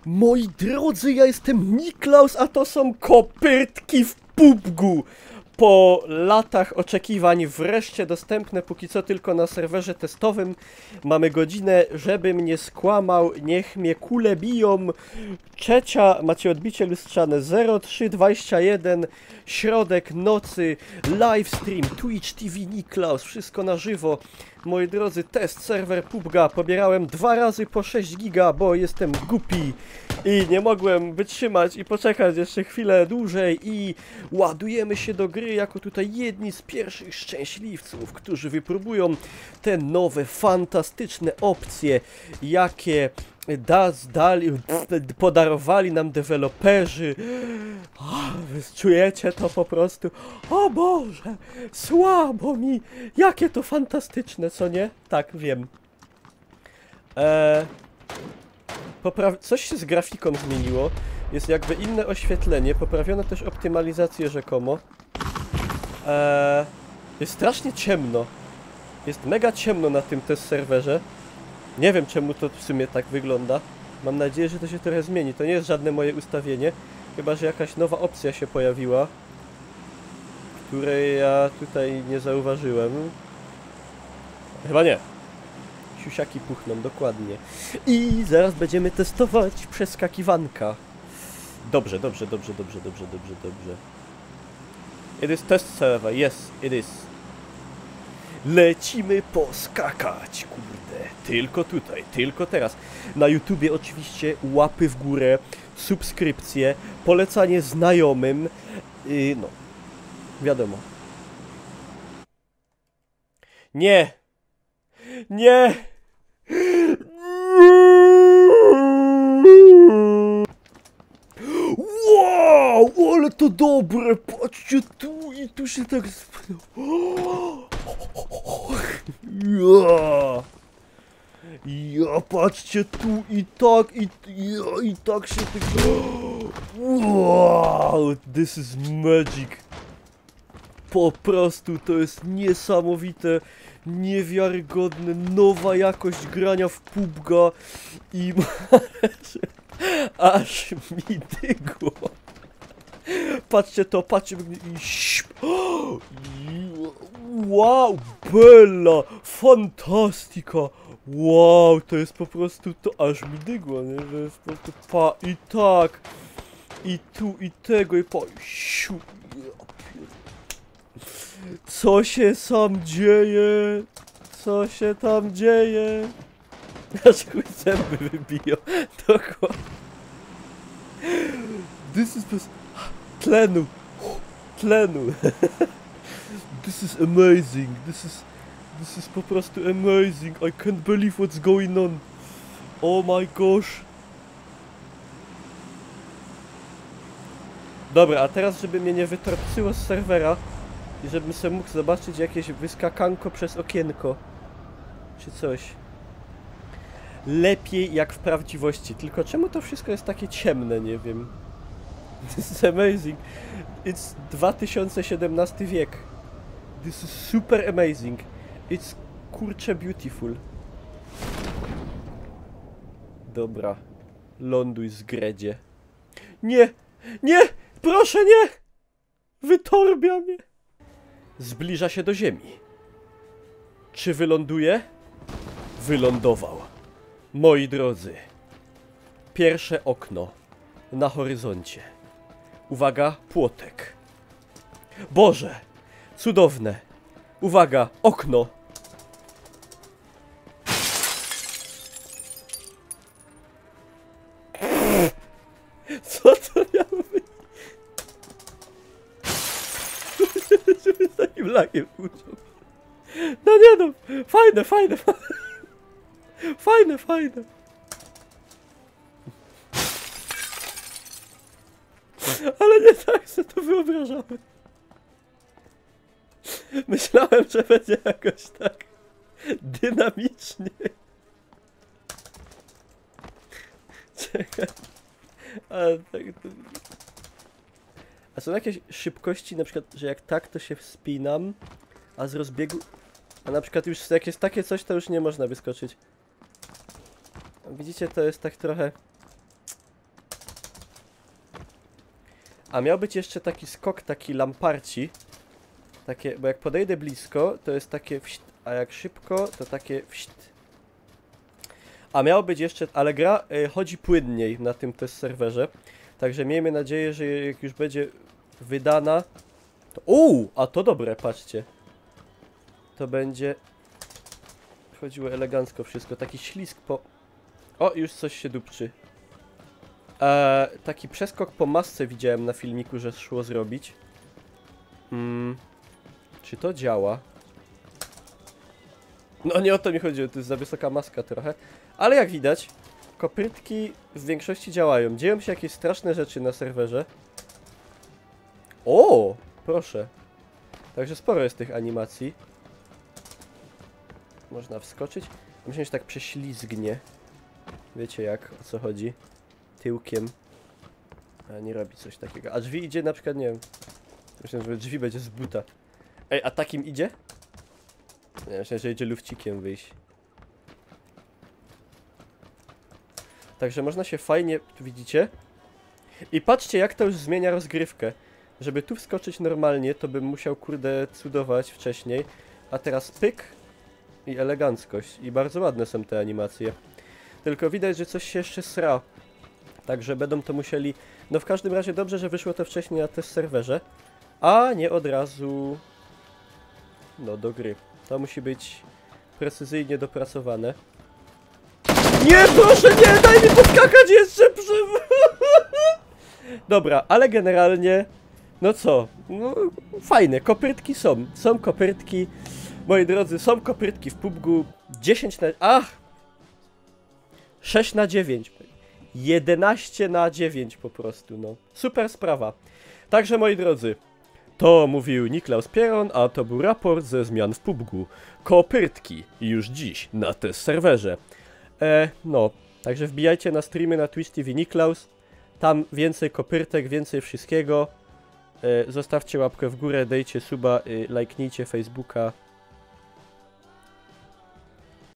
Moi drodzy, ja jestem Niklaus, a to są kopytki w PUBG. Po latach oczekiwań wreszcie dostępne, póki co tylko na serwerze testowym. Mamy godzinę, żebym nie skłamał, niech mnie kule biją. Trzecia, macie odbicie lustrzane 03:21, środek nocy, livestream, Twitch TV Niklaus, wszystko na żywo. Moi drodzy, test serwer PUBG, pobierałem 2 razy po 6 giga, bo jestem głupi i nie mogłem wytrzymać i poczekać jeszcze chwilę dłużej i ładujemy się do gry jako tutaj jedni z pierwszych szczęśliwców, którzy wypróbują te nowe, fantastyczne opcje, jakie podarowali nam deweloperzy. Wy czujecie to po prostu? O Boże, słabo mi! Jakie to fantastyczne, co nie? Tak, wiem. Coś się z grafiką zmieniło. Jest jakby inne oświetlenie, poprawiono też optymalizację rzekomo. Jest strasznie ciemno. Jest mega ciemno na tym test serwerze. Nie wiem, czemu to w sumie tak wygląda. Mam nadzieję, że to się trochę zmieni. To nie jest żadne moje ustawienie. Chyba że jakaś nowa opcja się pojawiła, której ja tutaj nie zauważyłem. Chyba nie. Siusiaki puchną, dokładnie. I zaraz będziemy testować przeskakiwanka. Dobrze. It is test server, yes, it is. Lecimy poskakać, kurde. Tylko tutaj, tylko teraz. Na YouTubie oczywiście łapy w górę, subskrypcje, polecanie znajomym. No, wiadomo. Nie! Nie! Wow! Ale to dobre! Patrzcie tu i tu się tak... Ja, patrzcie tu i tak się tak... Wow! This is magic! Po prostu to jest niesamowite, niewiarygodne, nowa jakość grania w PUBG i aż mi dygło. Patrzcie to, patrzcie wow, bella, fantastika. Wow, to jest po prostu to, aż mi dygło, nie? To jest po prostu i tak, i tu, i tego, i siu. Co się tam dzieje? Co się tam dzieje? Aż chuj zęby wybiją. Dokładnie. This is tlenu. This is amazing. This is po prostu amazing. I can't believe what's going on. Oh my gosh. Dobra, a teraz żeby mnie nie wytorpcyło z serwera i żebym sobie mógł zobaczyć jakieś wyskakanko przez okienko czy coś. Lepiej jak w prawdziwości, tylko czemu to wszystko jest takie ciemne, nie wiem. This is amazing. It's 2017 wiek. This is super amazing. It's kurcze beautiful. Dobra. Ląduj z gredzie. Nie! Nie! Proszę nie! Wytorbia mnie! Zbliża się do ziemi. Czy wyląduje? Wylądował. Moi drodzy. Pierwsze okno. Na horyzoncie. Uwaga, płotek. Boże! Cudowne. Uwaga, okno. Co to miało być? Żeby z takim lagiem uczył. No nie no, fajne. Fajne. Ale nie tak sobie to wyobrażałem. Myślałem, że będzie jakoś tak dynamicznie. Czekaj. Ale tak to... A są jakieś szybkości, na przykład, że jak tak to się wspinam, a z rozbiegu... A na przykład już jak jest takie coś, to już nie można wyskoczyć. Widzicie, to jest tak trochę... A miał być jeszcze taki skok, taki lamparci. Takie, bo jak podejdę blisko, to jest takie wść, a jak szybko, to takie wść. A miało być jeszcze, ale gra chodzi płynniej na tym test serwerze. Także miejmy nadzieję, że jak już będzie wydana, to... A to dobre, patrzcie. To będzie... Chodziło elegancko wszystko, taki ślizg po... O, już coś się dupczy. Taki przeskok po masce widziałem na filmiku, że szło zrobić. Czy to działa? No nie o to mi chodziło, to jest za wysoka maska trochę. Ale jak widać, kopytki w większości działają. Dzieją się jakieś straszne rzeczy na serwerze. O, proszę. Także sporo jest tych animacji. Można wskoczyć. Myślę, że tak prześlizgnie. Wiecie jak, o co chodzi. Tyłkiem. A nie robi coś takiego. A drzwi idzie na przykład, nie wiem. Myślę, że drzwi będzie z buta. Ej, a takim idzie? Nie, myślę, że idzie lufcikiem wyjść. Także można się fajnie, tu widzicie? I patrzcie, jak to już zmienia rozgrywkę. Żeby tu wskoczyć normalnie, to bym musiał, kurde, cudować wcześniej. A teraz pyk i eleganckość. I bardzo ładne są te animacje. Tylko widać, że coś się jeszcze sra. Także będą to musieli... No w każdym razie dobrze, że wyszło to wcześniej na test serwerze. A nie od razu... No do gry. To musi być precyzyjnie dopracowane. Nie, proszę, nie! Daj mi podskakać jeszcze przy... Dobra, ale generalnie... No co? No, fajne, kopytki są. Są kopytki. Moi drodzy, są kopytki w PUBG. 10 na... Ach! 6 na 9. 11 na 9 po prostu, no. Super sprawa. Także, moi drodzy, to mówił Niklaus Pieron, a to był raport ze zmian w PUBG. Kopytki już dziś na test serwerze. No, także wbijajcie na streamy na Twitch TV Niklaus. Tam więcej kopyrtek, więcej wszystkiego. Zostawcie łapkę w górę, dejcie suba, lajknijcie Facebooka.